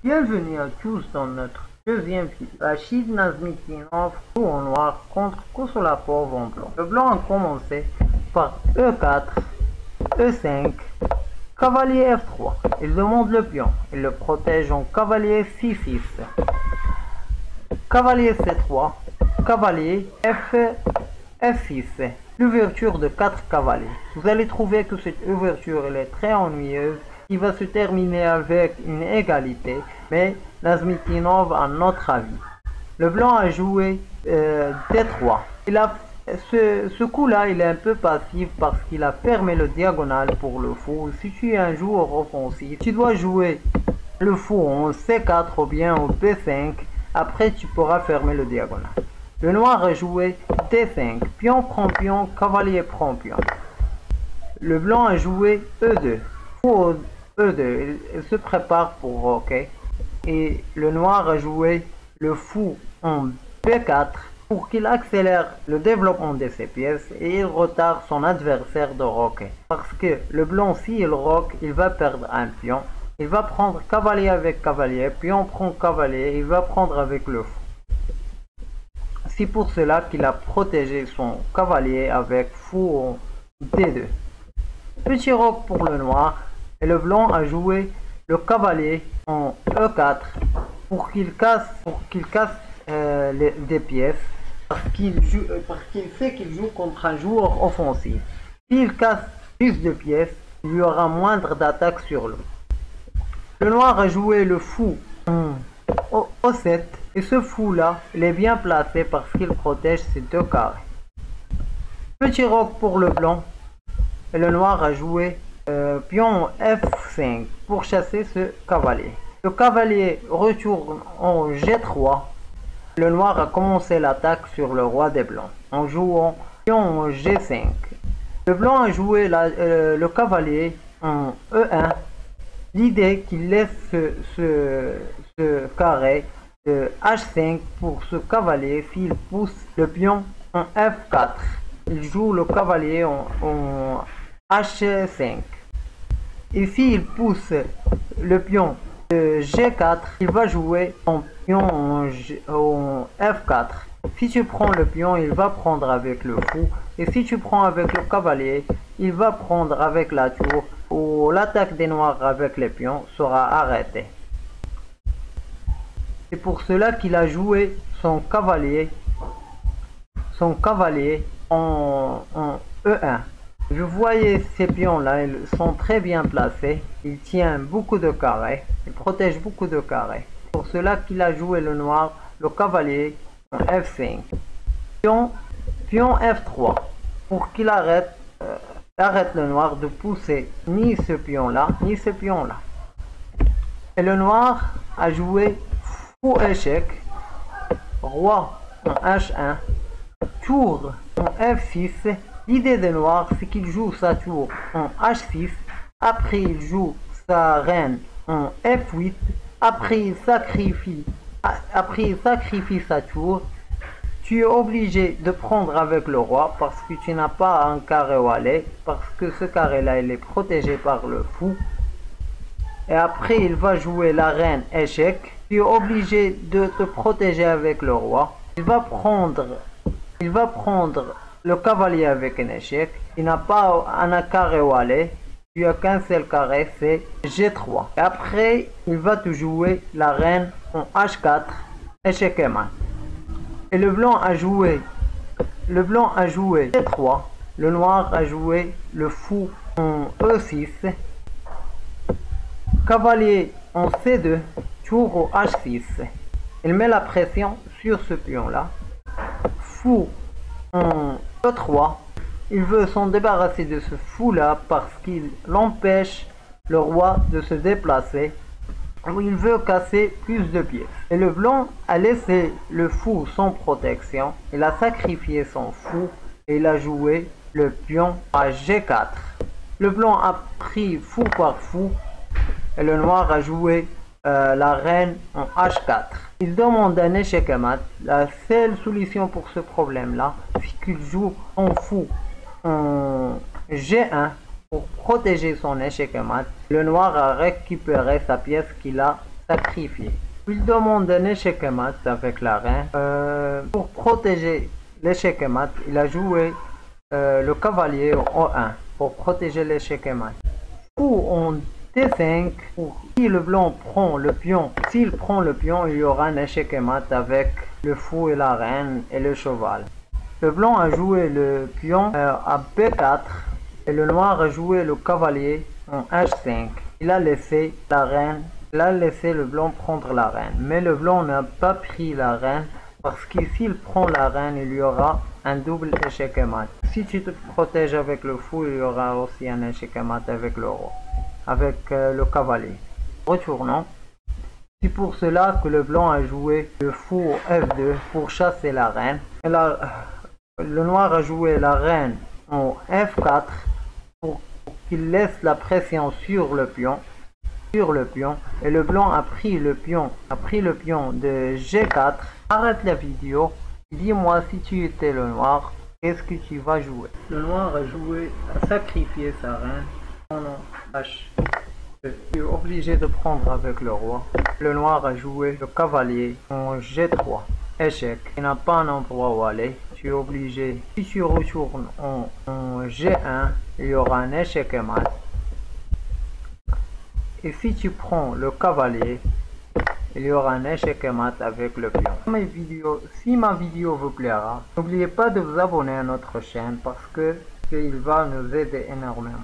Bienvenue à tous dans notre deuxième vidéo. Rachid Nazmitinov joue en noir contre Kosolapov en blanc. Le blanc a commencé par E4, E5, cavalier F3. Il demande le pion. Il le protège en cavalier C6, cavalier C3, cavalier F6. L'ouverture de 4 cavaliers. Vous allez trouver que cette ouverture elle est très ennuyeuse. Il va se terminer avec une égalité, mais Nazmitinov a notre avis. Le blanc a joué D3. Ce coup-là, il est un peu passif parce qu'il a fermé le diagonal pour le fou. Si tu es un joueur offensif, tu dois jouer le fou en C4 ou bien au B5. Après, tu pourras fermer le diagonal. Le noir a joué D5. Pion prend pion, cavalier prend pion. Le blanc a joué E2. Fou E2, il se prépare pour roquer. Et le noir a joué le fou en B4 pour qu'il accélère le développement de ses pièces et il retarde son adversaire de roquer. Parce que le blanc, s'il roque, il va perdre un pion. Il va prendre cavalier avec cavalier, pion prend cavalier, il va prendre avec le fou. C'est pour cela qu'il a protégé son cavalier avec fou en D2. Petit roc pour le noir. Et le blanc a joué le cavalier en E4 pour qu'il casse des pièces parce qu'il sait qu'il joue contre un joueur offensif. S'il casse plus de pièces, il y aura moindre d'attaque sur lui. Le noir a joué le fou en O7 et ce fou là il est bien placé parce qu'il protège ses deux carrés. Petit roc pour le blanc et le noir a joué pion F5 pour chasser ce cavalier. Le cavalier retourne en G3. Le noir a commencé l'attaque sur le roi des blancs en jouant pion en G5. Le blanc a joué le cavalier en E1. L'idée qu'il laisse ce carré de H5 pour ce cavalier s'il pousse le pion en F4. Il joue le cavalier en H5. Et s'il pousse le pion de G4, il va jouer son pion en F4. Si tu prends le pion, il va prendre avec le fou. Et si tu prends avec le cavalier, il va prendre avec la tour. Ou l'attaque des noirs avec les pions sera arrêtée. C'est pour cela qu'il a joué son cavalier en E1. Je voyais ces pions là, ils sont très bien placés, ils tiennent beaucoup de carrés, ils protègent beaucoup de carrés. Pour cela qu'il a joué le noir, le cavalier en F5. Pion F3 pour qu'il arrête le noir de pousser ni ce pion là, ni ce pion là. Et le noir a joué fou échec, roi en H1, tour en F6. L'idée des noirs, c'est qu'il joue sa tour en H6, après il joue sa reine en F8, après il sacrifie sa tour. Tu es obligé de prendre avec le roi parce que tu n'as pas un carré où aller, parce que ce carré là il est protégé par le fou. Et après il va jouer la reine échec. Tu es obligé de te protéger avec le roi. Il va prendre le cavalier avec un échec. Il n'a pas un carré où aller. Tu as qu'un seul carré, c'est G3. Et après, il va te jouer la reine en H4, échec et mat. Et le blanc a joué C3. Le noir a joué le fou en E6. Cavalier en C2, tour au H6. Il met la pression sur ce pion là. Fou en E3, il veut s'en débarrasser de ce fou là parce qu'il empêche le roi de se déplacer. Il veut casser plus de pièces. Et le blanc a laissé le fou sans protection. Il a sacrifié son fou et il a joué le pion à G4. Le blanc a pris fou par fou et le noir a joué la reine en H4. Il demande un échec à mat. La seule solution pour ce problème là, c'est qu'il joue en fou en G1 pour protéger son échec à mat. Le noir a récupéré sa pièce qu'il a sacrifié. Il demande un échec et mat avec la reine. Pour protéger l'échec et mat, il a joué le cavalier au 1 pour protéger l'échec et mat. Ou en D5, si le blanc prend le pion, s'il prend le pion, il y aura un échec et mat avec le fou et la reine et le cheval. Le blanc a joué le pion à B4 et le noir a joué le cavalier en H5. Il a laissé la reine, il a laissé le blanc prendre la reine, mais le blanc n'a pas pris la reine parce que s'il prend la reine, il y aura un double échec et mat. Si tu te protèges avec le fou, il y aura aussi un échec et mat avec le roi, avec le cavalier. Retournons. C'est pour cela que le blanc a joué le fou au F2 pour chasser la reine. Et le noir a joué la reine en F4 pour qu'il laisse la pression sur le pion. Et le blanc a pris le pion de G4. Arrête la vidéo. Dis-moi si tu étais le noir, qu'est-ce que tu vas jouer? Le noir a sacrifié sa reine en H. Tu es obligé de prendre avec le roi. Le noir a joué le cavalier en G3. Échec. Il n'a pas un endroit où aller. Tu es obligé. Si tu retournes en G1, il y aura un échec et mat. Et si tu prends le cavalier, il y aura un échec et mat avec le pion. Si ma vidéo vous plaira, n'oubliez pas de vous abonner à notre chaîne parce que il va nous aider énormément.